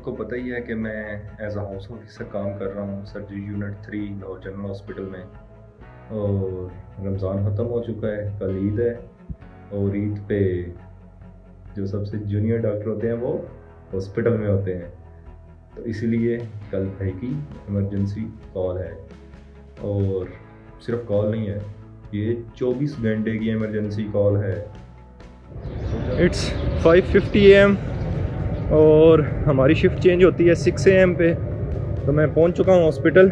सबको पता ही है कि मैं एज अ हाउस ऑफिसर काम कर रहा हूँ सर्जरी यूनिट 3 और जनरल हॉस्पिटल में। और रमज़ान ख़त्म हो चुका है, कल ईद है। और ईद पे जो सबसे जूनियर डॉक्टर होते हैं वो हॉस्पिटल में होते हैं, तो इसीलिए कल भाई की इमरजेंसी कॉल है। और सिर्फ कॉल नहीं है, ये 24 घंटे की इमरजेंसी कॉल है। इट्स 5:50 AM और हमारी शिफ्ट चेंज होती है 6 AM पे। तो मैं पहुंच चुका हूँ hospital.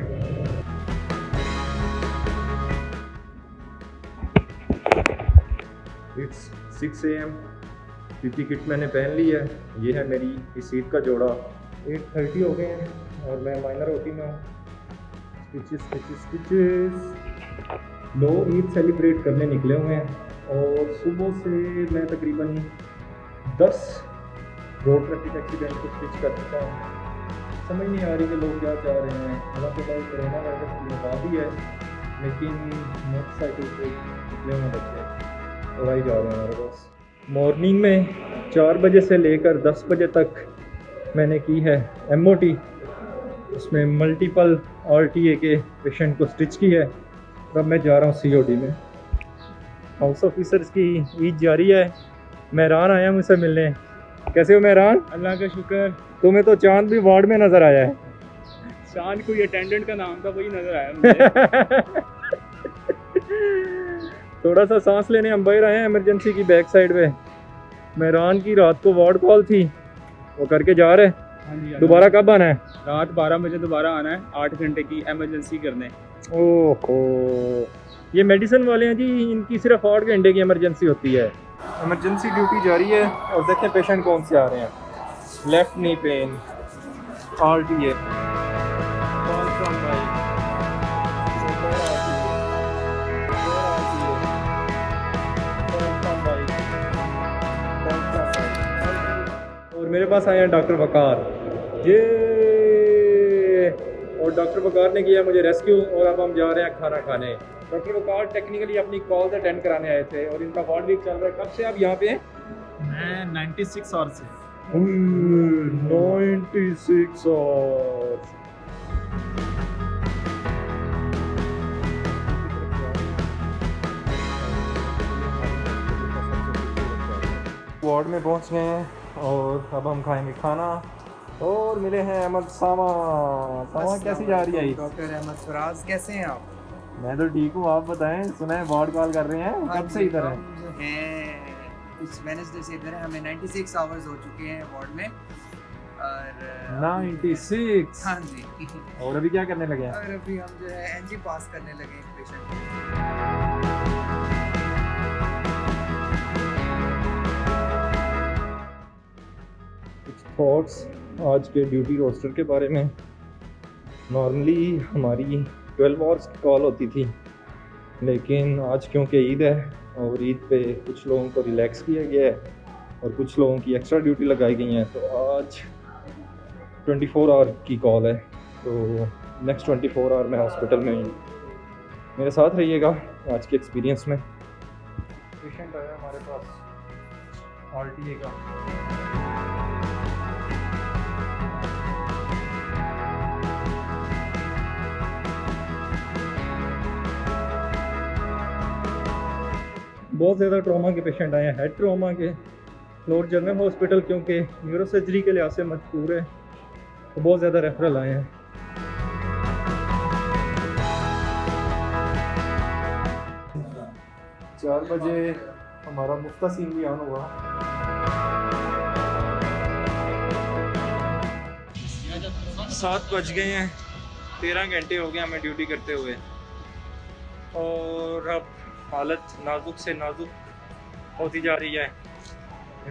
It's 6 AM। PP kit मैंने पहन ली है। ये है मेरी इस ईद का जोड़ा। 8:30 हो गए हैं और मैं माइनर ओटी में हूँ। स्टिचेस लो ईद सेलिब्रेट करने निकले हुए हैं और सुबह से मैं तकरीबन 10 रोड ट्रैफिक एक्सीडेंट को स्टिच कर चुका हूँ। समझ नहीं आ रही कि लोग क्या चाह रहे हैं। हालांकि कोरोना वायरस की आबादी है, लेकिन मोटरसाइकिल से निकले हुए बच्चे और आई जा रहे हैं हमारे पास। मॉर्निंग में 4 बजे से लेकर 10 बजे तक मैंने की है MOT। उसमें मल्टीपल RTA के पेशेंट को स्टिच की है। अब मैं जा रहा हूँ COD में। हाउस ऑफिसर्स की ईद जारी है। मेहरान आया मुझसे मिलने। कैसे हो मेहरान? अल्लाह का शुक्र। तुम्हें तो चांद भी वार्ड में नजर आया है। चांद कोई अटेंडेंट का नाम था, वही नजर आया मुझे। थोड़ा सा सांस लेने हम बाहर आए हैं इमरजेंसी की बैक साइड पे। मेहरान की रात को वार्ड कॉल थी, वो करके जा रहे। हाँ जी। दोबारा कब आना है? रात 12 बजे दोबारा आना है, 8 घंटे की इमरजेंसी करने। ओहो, ये मेडिसिन वाले हैं जी, इनकी सिर्फ 8 घंटे की इमरजेंसी होती है। इमरजेंसी ड्यूटी जारी है और देखें पेशेंट कौन से आ रहे हैं। लेफ्ट नी पेन, RTA, और मेरे पास आए हैं डॉक्टर वकार ये। और डॉक्टर वकार ने किया मुझे रेस्क्यू और अब हम जा रहे हैं खाना खाने। डॉक्टर वकार टेक्निकली अपनी कॉल अटेंड कराने आए थे और इनका वार्ड वीक चल रहा है। कब से आप यहाँ पे हैं? मैं 96 आवर से। 96 आवर्स। वार्ड में पहुँच गए हैं और अब हम खाएंगे खाना। और मिले हैं अहमद सामा। सामा कैसी जा रही है? डॉक्टर अहमद फराज, कैसे हैं आप? मैं तो ठीक हूँ, आप बताएं। सुना है वार्ड कॉल कर रहे हैं, कब से इधर हैं? कुछ वेडनेसडे से इधर है। हमें 96 आवर्स हो चुके हैं वार्ड में। और 96? हाँ जी। और अभी क्या करने लगे हैं? और अभी हम जो है NG पास करने लगे हैं पेशेंट। कुछ थॉट्स आज के ड्यूटी रोस्टर के बारे में। नॉर्मली हमारी 12 आवर्स की कॉल होती थी, लेकिन आज क्योंकि ईद है और ईद पे कुछ लोगों को रिलैक्स किया गया है और कुछ लोगों की एक्स्ट्रा ड्यूटी लगाई गई हैं, तो आज 24 आवर की कॉल है। तो नेक्स्ट 24 आवर मैं हॉस्पिटल में हूँ। मेरे साथ रहिएगा आज के एक्सपीरियंस में। पेशेंट आया हमारे पास RTA का। बहुत ज़्यादा ट्रॉमा के पेशेंट आए हैं, हेड ट्रॉमा के। फ्लोर जनरल हॉस्पिटल क्योंकि न्यूरो सर्जरी के लिहाज से मजबूर है, तो बहुत ज़्यादा रेफरल आए हैं। चार बजे हमारा मुफ्ता सीन भी ऑन हुआ। 7 बज गए हैं, 13 घंटे हो गए हमें ड्यूटी करते हुए और अब हालत नाजुक से नाजुक होती जा रही है।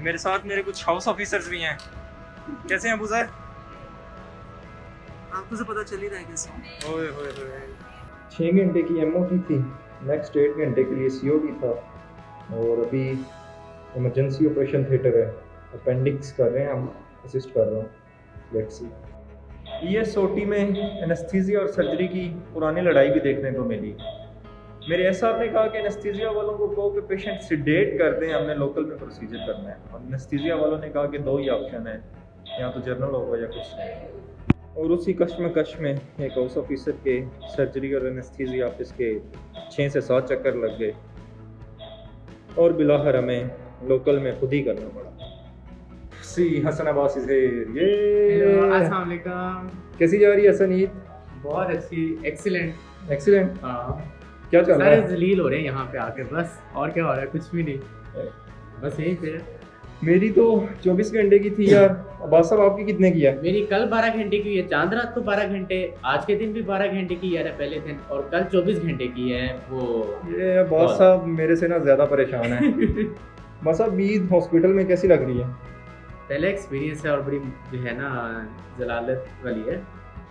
मेरे साथ मेरे कुछ हाउस ऑफिसर्स भी हैं। कैसे हैं अबू ज़र? आपको से पता चल ही रहा है कैसे। ओए होए होए। 6 घंटे की MOT थी, नेक्स्ट 8 घंटे के लिए COD था और अभी इमरजेंसी ऑपरेशन थिएटर है। अपेंडिक्स कर रहे हैं हम, असिस्ट कर रहा हूँ। Let's see. ESOT में एनेस्थीसिया और सर्जरी की पुरानी लड़ाई भी देखने को मिली। मेरे एस साहब ने कहा कि एनेस्थीसिया वालों को कहो कि पेशेंट सिडेट कर दें, हमने लोकल में प्रोसीजर करना है। और एनेस्थीसिया वालों ने कहा कि 2 ही ऑप्शन है, यहाँ तो जर्नल होगा या कुछ नहीं। और उसी कश्मकश में एक हाउस ऑफिसर के सर्जरी और एनेस्थीसिया ऑफिस के 6 से 7 चक्कर लग गए और बिलाखिर हमें लोकल में खुद ही करना पड़ा। सी हसन अब्बास इज हियर। ये अस्सलाम वालेकुम। कैसी जा रही है हसन ईद? बहुत अच्छी, एक्सीलेंट। एक्सीलेंट। हाँ, क्या चल रहा सारे है? जलील हो रहे हैं यहाँ पे आके, बस और क्या हो रहा है, कुछ भी नहीं, बस यही पे। मेरी तो 24 घंटे की थी यार। अब्बास साहब आपकी कितने की है? मेरी कल 12 घंटे की है, चांद रात को 12 घंटे, आज के दिन भी 12 घंटे की है पहले दिन, और कल 24 घंटे की है। वो ये अब्बास साहब मेरे से ना ज़्यादा परेशान है। अब्बास साहब ईद हॉस्पिटल में कैसी लग रही है? पहले एक्सपीरियंस है और बड़ी जो है ना जलालत वाली है,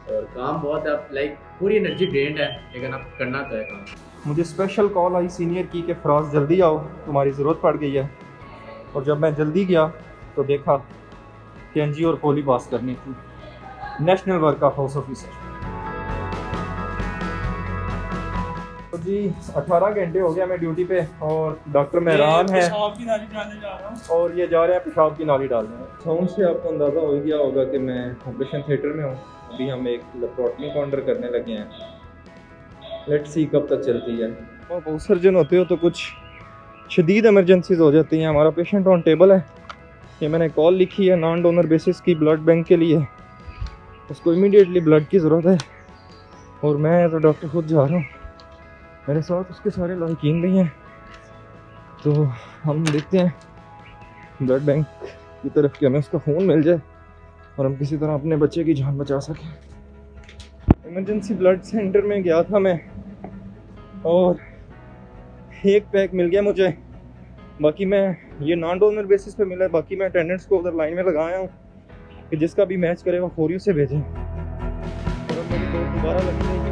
और काम बहुत अब लाइक पूरी एनर्जी ड्रेन्ड है, लेकिन अब करना तो है काम। मुझे स्पेशल कॉल आई सीनियर की कि फराज जल्दी आओ, तुम्हारी ज़रूरत पड़ गई है। और जब मैं जल्दी गया तो देखा कि एनजी और पोली पास करनी थी, national work of house officer. तो जी 18 घंटे हो गया मैं ड्यूटी पे, और डॉक्टर मेहरान है और ये जा रहे हैं पेशाब की नाली डालने। साउंड से आपको अंदाज़ा हो गया होगा कि मैं ऑपरेशन थिएटर में हूँ। अभी हम एक लेप्रोटमी काउंटर करने लगे हैं। लेट्स सी कब तक चलती है। आप सर्जन होते हो तो कुछ शदीद इमरजेंसीज हो जाती हैं। हमारा पेशेंट ऑन टेबल है, ये मैंने कॉल लिखी है नॉन डोनर बेसिस की ब्लड बैंक के लिए, उसको इमीडिएटली ब्लड की ज़रूरत है। और मैं तो डॉक्टर खुद जा रहा हूँ, मेरे साथ उसके सारे लायकीन भी हैं। तो हम देखते हैं ब्लड बैंक की तरफ कि हमें उसका फ़ोन मिल जाए और हम किसी तरह अपने बच्चे की जान बचा सकें। इमरजेंसी ब्लड सेंटर में गया था मैं, और एक पैक मिल गया मुझे, बाकी मैं ये नॉन डोनर बेसिस पे मिला है। बाकी मैं अटेंडेंट्स को उधर लाइन में लगाया हूँ कि जिसका भी मैच करे वो फौरी से भेजें। और अब मेरी डोर दोबारा लगनी है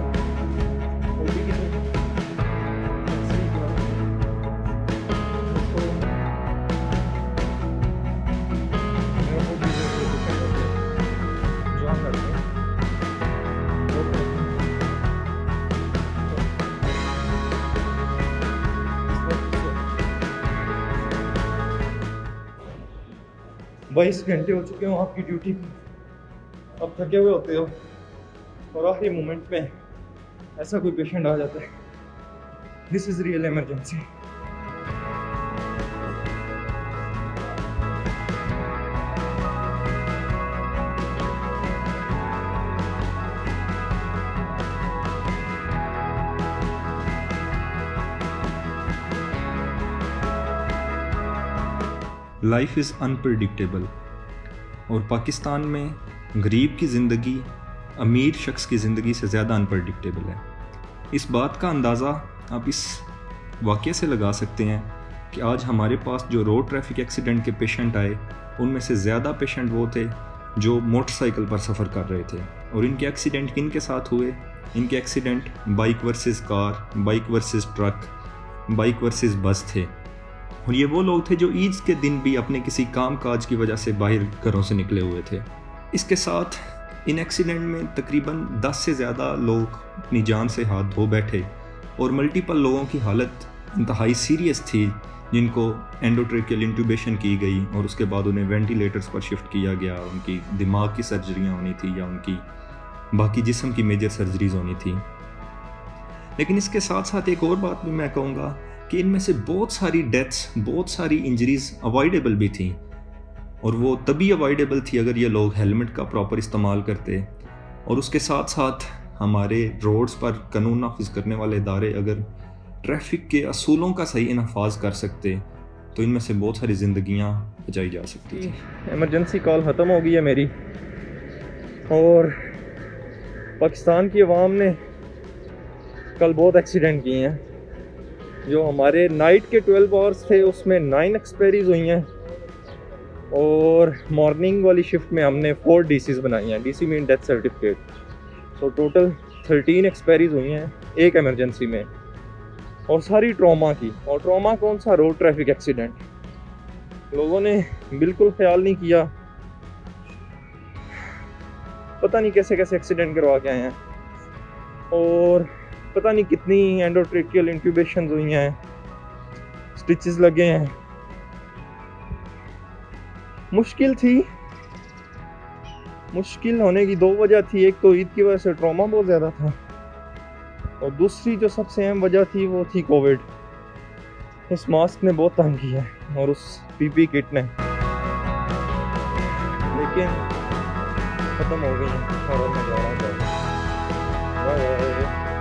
बाईस घंटे हो चुके हो आपकी ड्यूटी पे, अब थके हुए होते हो और आखिरी मोमेंट में ऐसा कोई पेशेंट आ जाता है। This is real emergency. Life is unpredictable, और पाकिस्तान में गरीब की ज़िंदगी अमीर शख्स की ज़िंदगी से ज़्यादा अनप्रडिक्टेबल है। इस बात का अंदाज़ा आप इस वाक़ये से लगा सकते हैं कि आज हमारे पास जो रोड ट्रैफिक एक्सीडेंट के पेशेंट आए, उनमें से ज़्यादा पेशेंट वो थे जो मोटरसाइकिल पर सफ़र कर रहे थे। और इनके एक्सीडेंट किन के साथ हुए? इनके accident bike versus car, bike versus truck, bike versus बस थे। और ये वो लोग थे जो ईद के दिन भी अपने किसी काम काज की वजह से बाहर घरों से निकले हुए थे। इसके साथ इन एक्सीडेंट में तकरीबन 10 से ज़्यादा लोग अपनी जान से हाथ धो बैठे, और मल्टीपल लोगों की हालत इंतहाई सीरियस थी, जिनको एंडोट्रेकियल इंट्यूबेशन की गई और उसके बाद उन्हें वेंटिलेटर्स पर शिफ्ट किया गया। उनकी दिमाग की सर्जरियाँ होनी थी या उनकी बाकी जिस्म की मेजर सर्जरीज होनी थी। लेकिन इसके साथ साथ एक और बात भी मैं कहूँगा कि इनमें से बहुत सारी डेथ्स, बहुत सारी इंजरीज अवॉइडेबल भी थी, और वो तभी अवॉइडेबल थी अगर ये लोग हेलमेट का प्रॉपर इस्तेमाल करते। और उसके साथ साथ हमारे रोड्स पर कानून नाफिज करने वाले इदारे अगर ट्रैफिक के असूलों का सही इनफाज कर सकते तो इनमें से बहुत सारी ज़िंदगियाँ बचाई जा सकती थी। इमरजेंसी कॉल ख़त्म हो गई है मेरी, और पाकिस्तान की अवाम ने कल बहुत एक्सीडेंट किए हैं। जो हमारे नाइट के 12 आवर्स थे उसमें 9 एक्सपायरीज हुई हैं, और मॉर्निंग वाली शिफ्ट में हमने 4 डीसीज बनाई हैं। DC mean death certificate. तो टोटल 13 एक्सपायरीज हुई हैं एक इमरजेंसी में, और सारी ट्रॉमा की। और ट्रॉमा कौन सा? Road traffic accident. लोगों ने बिल्कुल ख्याल नहीं किया, पता नहीं कैसे कैसे एक्सीडेंट करवा के आए हैं, और पता नहीं कितनी एंडोट्रेकियल इंट्यूबेशंस हुई हैं, स्टिचेस लगे हैं। मुश्किल थी, मुश्किल होने की 2 वजह थी। एक तो ईद की वजह से ट्रॉमा बहुत ज़्यादा था, और दूसरी जो सबसे अहम वजह थी वो थी कोविड। इस मास्क ने बहुत तंग किया है और उस पीपी किट ने, लेकिन ख़त्म हो गई है और अब मैं जा रहा हूँ। Bye bye.